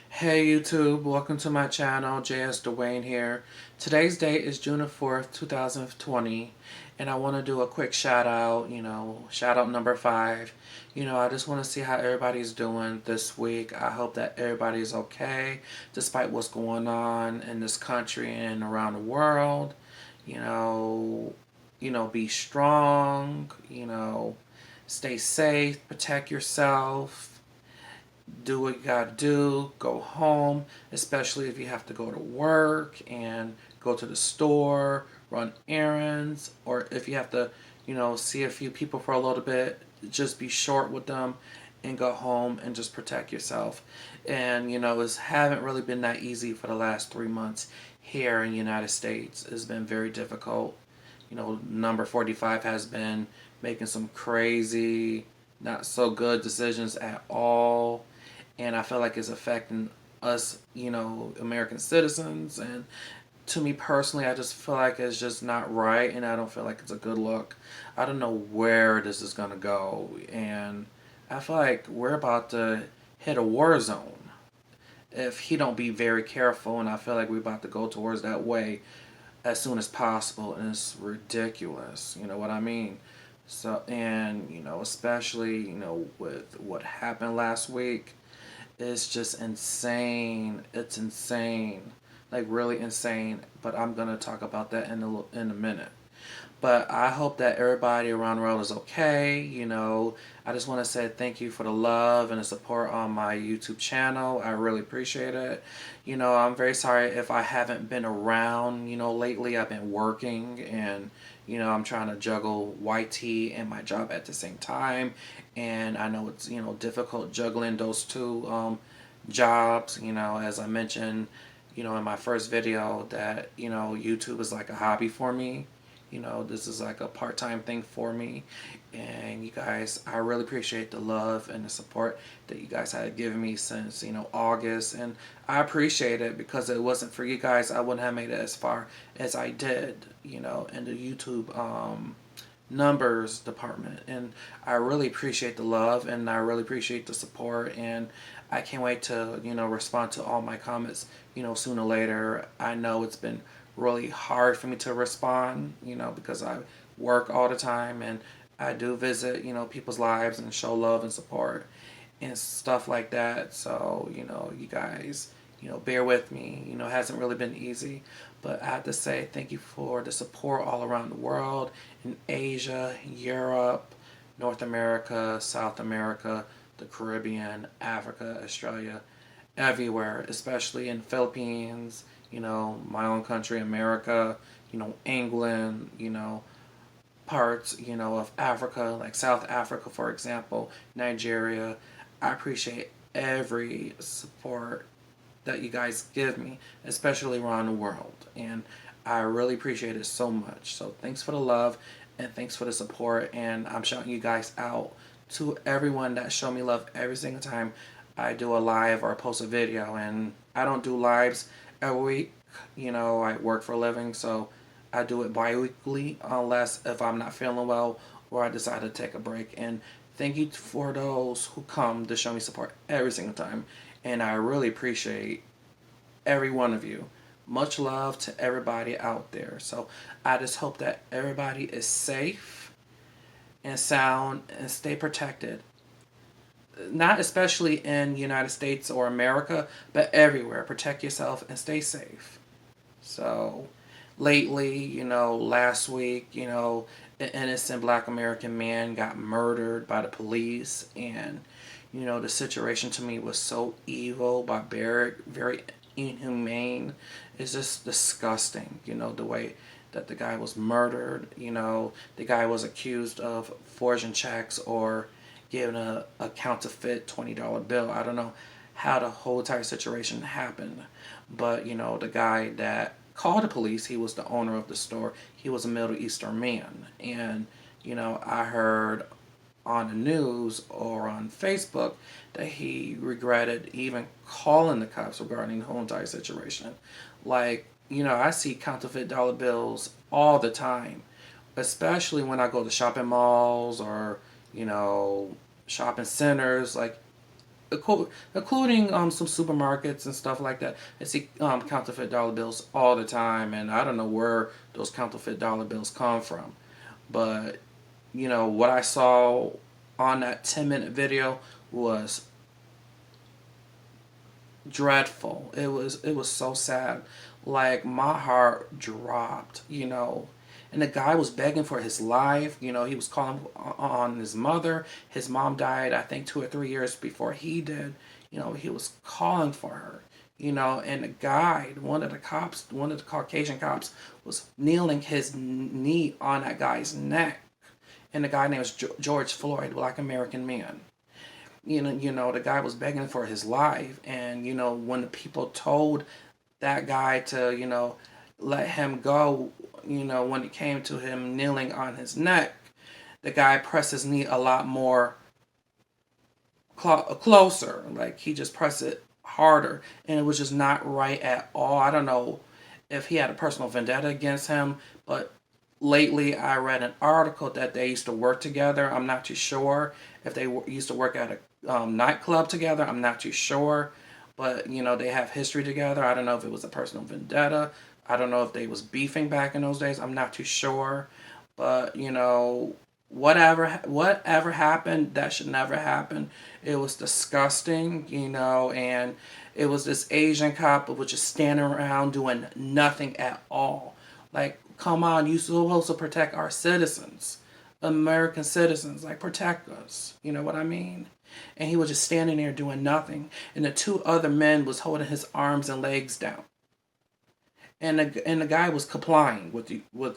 Hey YouTube, welcome to my channel, JS Dwayne here. Today's date is June 4th, 2020, and I want to do a quick shout out, shout out number 5. I just want to see how everybody's doing this week. I hope that everybody's okay, despite what's going on in this country and around the world. You know, be strong, stay safe, protect yourself, do what you gotta do, go home, especially if you have to go to work and go to the store, run errands, or if you have to, see a few people for a little bit, just be short with them and go home and just protect yourself. And, it haven't really been that easy for the last 3 months here in the United States. It's been very difficult. Number 45 has been making some crazy, not so good decisions at all, and I feel like it's affecting us, American citizens. And to me personally, I just feel like it's just not right, and I don't feel like it's a good look. I don't know where this is gonna go, and I feel like we're about to hit a war zone if he don't be very careful, and I feel like we're about to go towards that way as soon as possible, and it's ridiculous. You know what I mean? So, and especially with what happened last week, it's just insane. It's insane, like really insane. But I'm gonna talk about that in a minute. But I hope that everybody around the world is okay. I just want to say thank you for the love and the support on my YouTube channel. I really appreciate it. I'm very sorry if I haven't been around, lately. I've been working, and, I'm trying to juggle YT and my job at the same time. And I know it's, difficult juggling those two jobs, as I mentioned, in my first video that, YouTube is like a hobby for me. This is like a part-time thing for me. And you guys, I really appreciate the love and the support that you guys had given me since, August. And I appreciate it, because it wasn't for you guys, I wouldn't have made it as far as I did, in the YouTube numbers department. And I really appreciate the love, and I really appreciate the support, and I can't wait to respond to all my comments sooner or later. I know it's been really hard for me to respond, because I work all the time, and I do visit people's lives and show love and support and stuff like that. So you guys, bear with me. It hasn't really been easy, but I have to say thank you for the support all around the world, in Asia, Europe, North America, South America, the Caribbean, Africa, Australia, everywhere, especially in Philippines, my own country, America, England, parts, of Africa, like South Africa, for example, Nigeria. I appreciate every support that you guys give me, especially around the world. And I really appreciate it so much. So thanks for the love, and thanks for the support. And I'm shouting you guys out to everyone that show me love every single time I do a live or post a video. And I don't do lives every week. I work for a living, so I do it bi-weekly, unless if I'm not feeling well or I decide to take a break. And thank you for those who come to show me support every single time. And I really appreciate every one of you. Much love to everybody out there. So I just hope that everybody is safe and sound and stay protected. Not especially in the United States or America, but everywhere. Protect yourself and stay safe. So lately, last week, an innocent black American man got murdered by the police. And, the situation to me was so evil, barbaric, very inhumane. It's just disgusting, the way that the guy was murdered. The guy was accused of forging checks or giving a counterfeit $20 bill. I don't know how the whole entire situation happened, but the guy that called the police, he was the owner of the store. He was a Middle Eastern man, and I heard on the news or on Facebook that he regretted even calling the cops regarding the whole entire situation. Like, I see counterfeit dollar bills all the time, especially when I go to shopping malls or, shopping centers, like including some supermarkets and stuff like that. I see counterfeit dollar bills all the time, and I don't know where those counterfeit dollar bills come from. But what I saw on that 10-minute video was dreadful. It was so sad. Like my heart dropped, And the guy was begging for his life. He was calling on his mother. His mom died, I think, 2 or 3 years before he did. He was calling for her. And the guy, one of the Caucasian cops, was kneeling his knee on that guy's neck. And the guy named was George Floyd, Black American man. The guy was begging for his life, and when the people told that guy to let him go, when it came to him kneeling on his neck, the guy pressed his knee a lot more closer. Like he just pressed it harder, and it was just not right at all. I don't know if he had a personal vendetta against him, but lately I read an article that they used to work together. I'm not too sure if they used to work at a nightclub together. I'm not too sure, but they have history together. I don't know if it was a personal vendetta. I don't know if they was beefing back in those days. I'm not too sure, but whatever happened, that should never happen. It was disgusting, and it was this Asian cop who was just standing around doing nothing at all. Like, come on, you're supposed to protect our citizens, American citizens, like protect us. You know what I mean? And he was just standing there doing nothing, and the two other men was holding his arms and legs down. And the guy was complying with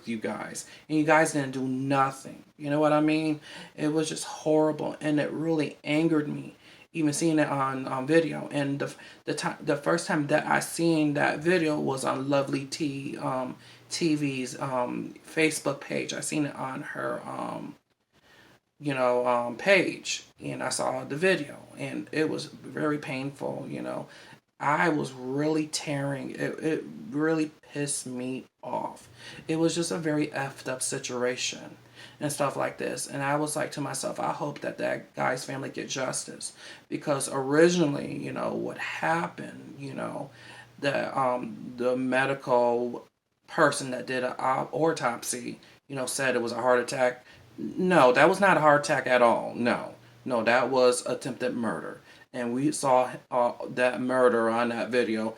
you guys, and you guys didn't do nothing. You know what I mean? It was just horrible, and it really angered me, even seeing it on video. And the first time that I seen that video was on Lovely TV's Facebook page. I seen it on her page, and I saw the video, and it was very painful. I was really tearing. It really pissed me off. It was just a very effed up situation and stuff like this. And I was like to myself, I hope that guy's family get justice. Because originally, what happened, the medical person that did an autopsy, said it was a heart attack. No, that was not a heart attack at all. No, that was attempted murder. And we saw that murder on that video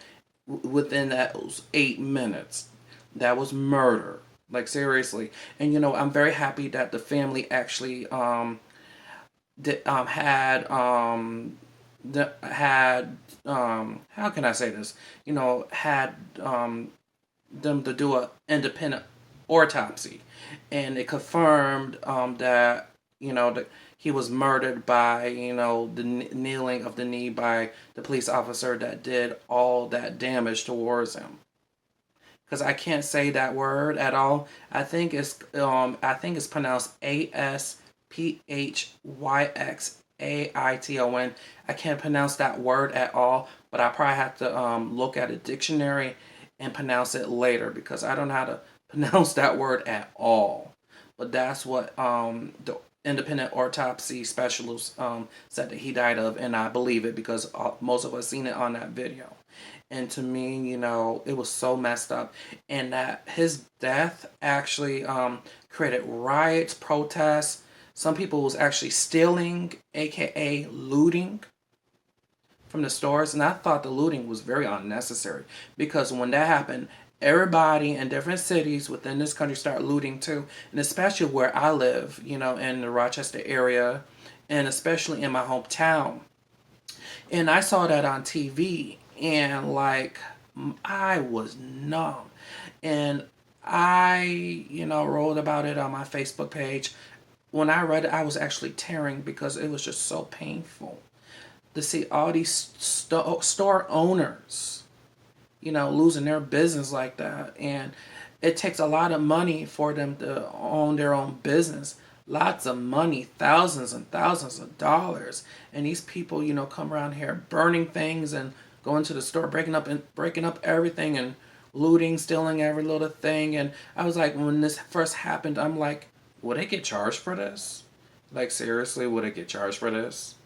within those 8 minutes. That was murder. Like, seriously. And, I'm very happy that the family actually had how can I say this? Had them to do an independent autopsy. And it confirmed that, that he was murdered by, the kneeling of the knee by the police officer that did all that damage towards him. Because I can't say that word at all. I think it's pronounced ASPHYXAITON. I can't pronounce that word at all, but I probably have to look at a dictionary and pronounce it later, because I don't know how to pronounce that word at all. But that's what the independent autopsy specialist said that he died of, and I believe it because most of us seen it on that video. And to me, it was so messed up, and that his death actually created riots, protests. Some people was actually stealing, aka looting, from the stores, and I thought the looting was very unnecessary, because when that happened, everybody in different cities within this country start looting too, and especially where I live, in the Rochester area, and especially in my hometown. And I saw that on TV, and like I was numb, and I, wrote about it on my Facebook page. When I read it, I was actually tearing, because it was just so painful to see all these store owners, losing their business like that. And it takes a lot of money for them to own their own business, lots of money, thousands and thousands of dollars. And these people, come around here burning things and going to the store, breaking up everything and looting, stealing every little thing. And I was like, when this first happened, I'm like, would I get charged for this? Like, seriously, would I get charged for this?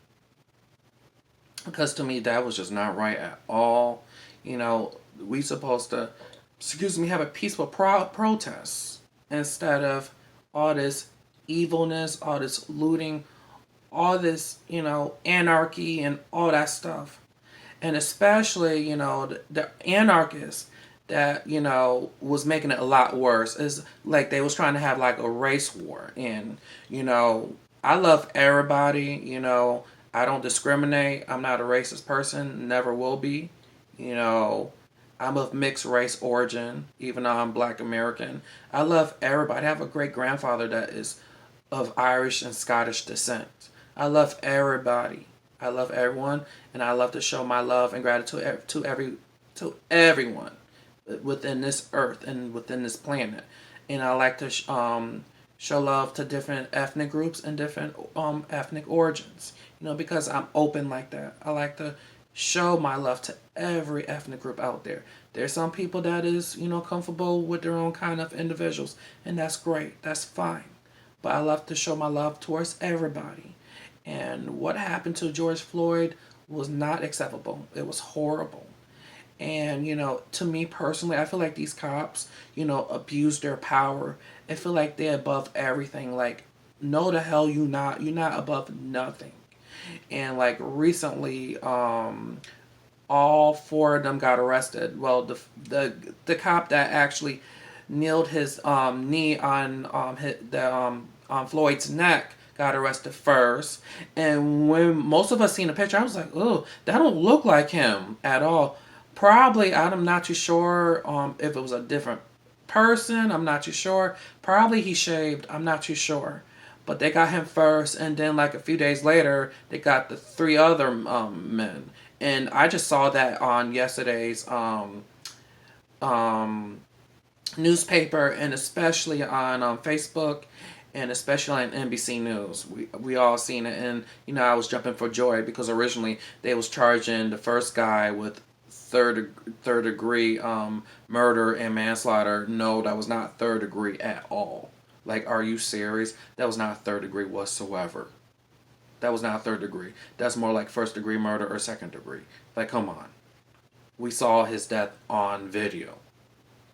Because to me, that was just not right at all. We supposed to, have a peaceful protest instead of all this evilness, all this looting, all this, anarchy and all that stuff. And especially, the anarchists that, was making it a lot worse is like they was trying to have like a race war. And, I love everybody, I don't discriminate. I'm not a racist person, never will be. You know, I'm of mixed race origin, even though I'm Black American. I love everybody. I have a great grandfather that is of Irish and Scottish descent. I love everybody. I love everyone, and I love to show my love and gratitude to everyone within this earth and within this planet. And I like to show love to different ethnic groups and different ethnic origins. Because I'm open like that. I like to show my love to every ethnic group out there. There's some people that is, comfortable with their own kind of individuals, and that's great. That's fine. But I love to show my love towards everybody. And what happened to George Floyd was not acceptable. It was horrible. And, to me personally, I feel like these cops, abuse their power. I feel like they're above everything. Like, no the hell you not. You're not above nothing. And like recently, all four of them got arrested. Well, the cop that actually kneeled his knee on Floyd's neck got arrested first. And when most of us seen the picture, I was like, oh, that don't look like him at all. Probably, I'm not too sure if it was a different person. I'm not too sure. Probably he shaved. I'm not too sure. But they got him first, and then like a few days later, they got the three other men. And I just saw that on yesterday's newspaper, and especially on Facebook, and especially on NBC News. We all seen it, and I was jumping for joy because originally they was charging the first guy with third degree murder and manslaughter. No, that was not third degree at all. Like, are you serious? That was not third degree whatsoever. That was not third degree. That's more like first degree murder or second degree. Like, come on. We saw his death on video.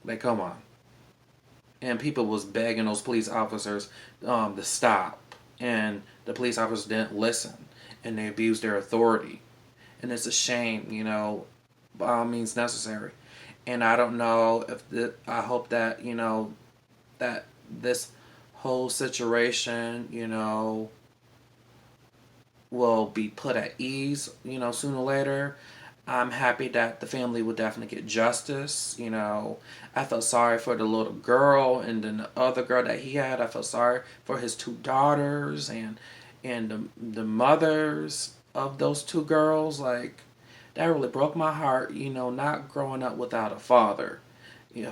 Like, come on. And people was begging those police officers to stop. And the police officers didn't listen. And they abused their authority. And it's a shame, by all means necessary. And I don't know if I hope that, that this whole situation, will be put at ease, sooner or later. I'm happy that the family will definitely get justice. I felt sorry for the little girl, and then the other girl that he had. I felt sorry for his two daughters and the mothers of those two girls. Like, that really broke my heart, not growing up without a father.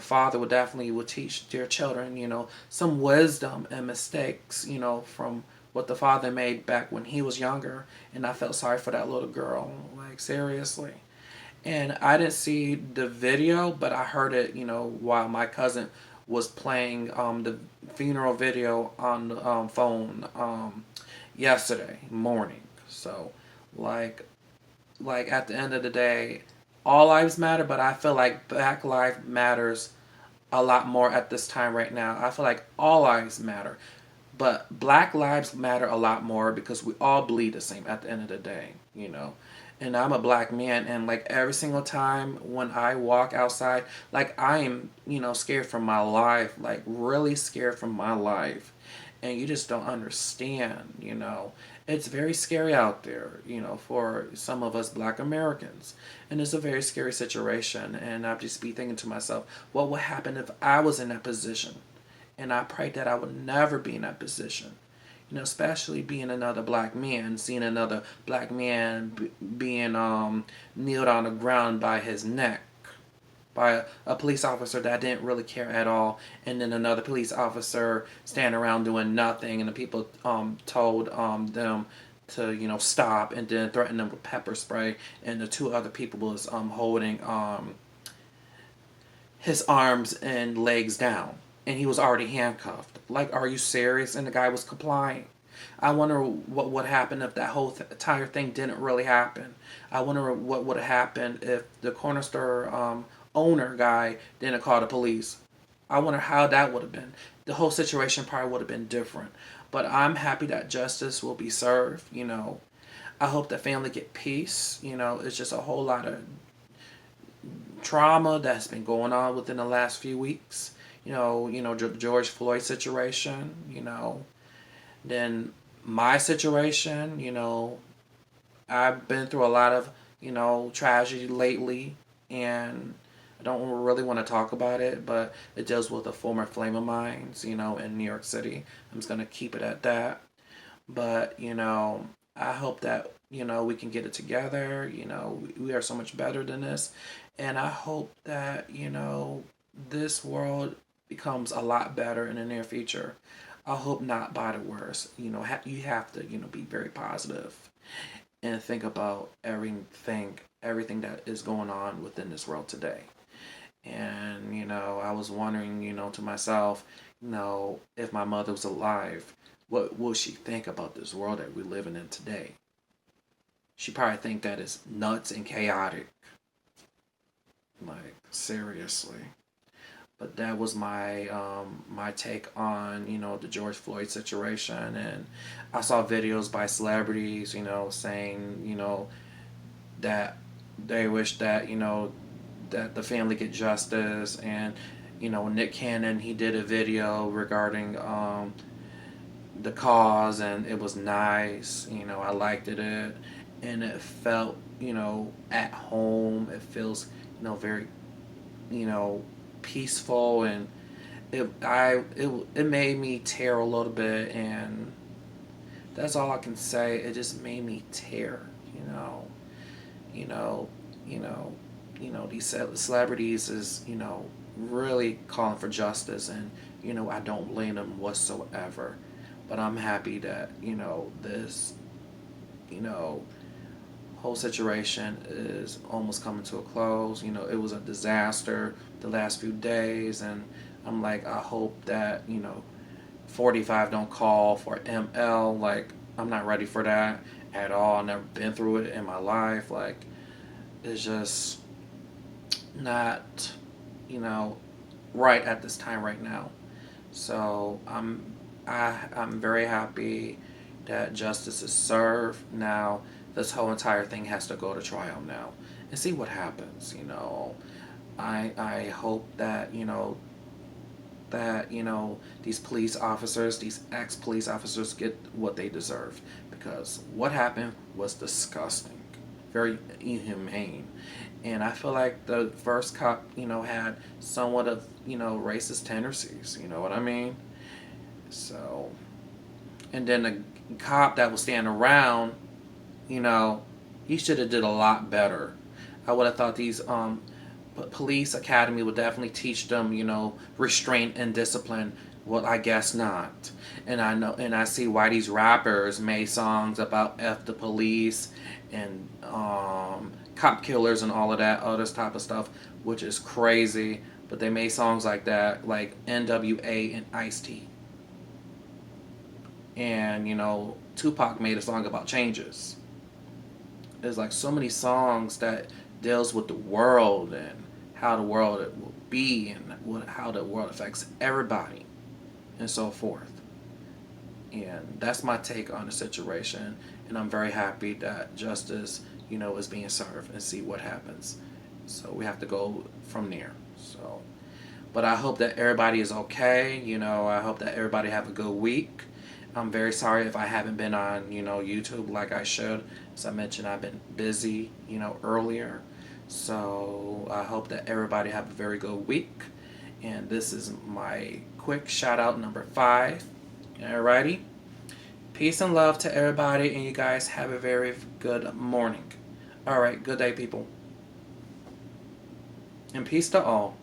Father would teach their children, some wisdom and mistakes, from what the father made back when he was younger. And I felt sorry for that little girl, like, seriously. And I didn't see the video, but I heard it, while my cousin was playing the funeral video on the phone yesterday morning. So, like at the end of the day, all lives matter, but I feel like Black life matters a lot more at this time right now. I feel like all lives matter, but Black lives matter a lot more because we all bleed the same at the end of the day, And I'm a Black man, and like every single time when I walk outside, like I am, scared for my life, like really scared for my life. And you just don't understand, It's very scary out there, for some of us Black Americans. And it's a very scary situation. And I'll just be thinking to myself, what would happen if I was in that position? And I pray that I would never be in that position. Especially being another Black man, seeing another Black man being kneeled on the ground by his neck. by a police officer that didn't really care at all, and then another police officer standing around doing nothing, and the people told them to stop, and then threatened them with pepper spray, and the two other people was holding his arms and legs down, and he was already handcuffed. Like, are you serious? And the guy was complying. I wonder what would happen if that whole entire thing didn't really happen. I wonder what would have happened if the corner store owner guy didn't call the police. I wonder how that would have been. The whole situation probably would have been different. But I'm happy that justice will be served. I hope the family get peace. It's just a whole lot of trauma that's been going on within the last few weeks. George Floyd situation. Then my situation. I've been through a lot of tragedy lately, and I don't really want to talk about it, but it deals with a former flame of mine, in New York City. I'm just gonna keep it at that. But I hope that we can get it together. We are so much better than this, and I hope that this world becomes a lot better in the near future. I hope not by the worst. You have to be very positive and think about everything that is going on within this world today. And I was wondering, to myself, if my mother was alive, what will she think about this world that we're living in today? She probably think that it's nuts and chaotic. Like, seriously. But that was my take on the George Floyd situation, and I saw videos by celebrities saying that they wish that that the family get justice, and Nick Cannon, he did a video regarding the cause, and it was nice. I liked it, and it felt at home. It feels very peaceful, and it made me tear a little bit, and that's all I can say. It just made me tear. you know you know these celebrities is really calling for justice, and I don't blame them whatsoever. But I'm happy that this you know whole situation is almost coming to a close. It was a disaster the last few days, and I'm like, I hope that 45 don't call for ML. Like, I'm not ready for that at all. I've never been through it in my life. Like, it's just not right at this time right now. So I'm very happy that justice is served. Now this whole entire thing has to go to trial now and see what happens. I hope that these police officers, these ex-police officers, get what they deserve, because what happened was disgusting, very inhumane. And I feel like the first cop had somewhat of racist tendencies, you know what I mean? So, and then the cop that was standing around, he should have did a lot better. I would have thought these police academy would definitely teach them, restraint and discipline. Well, I guess not. And I see why these rappers made songs about F the police and cop killers and all of that other type of stuff, which is crazy. But they made songs like that, like NWA and Ice-T. And Tupac made a song about changes. There's like so many songs that deals with the world and how the world will be, and how the world affects everybody and so forth. And that's my take on the situation, and I'm very happy that justice is being served, and see what happens. So we have to go from there. So, but I hope that everybody is okay. I hope that everybody have a good week. I'm very sorry if I haven't been on YouTube like I should. As I mentioned, I've been busy earlier. So I hope that everybody have a very good week. And this is my quick shout out number 5. Alrighty. Peace and love to everybody, and you guys have a very good morning. Alright, good day, people. And peace to all.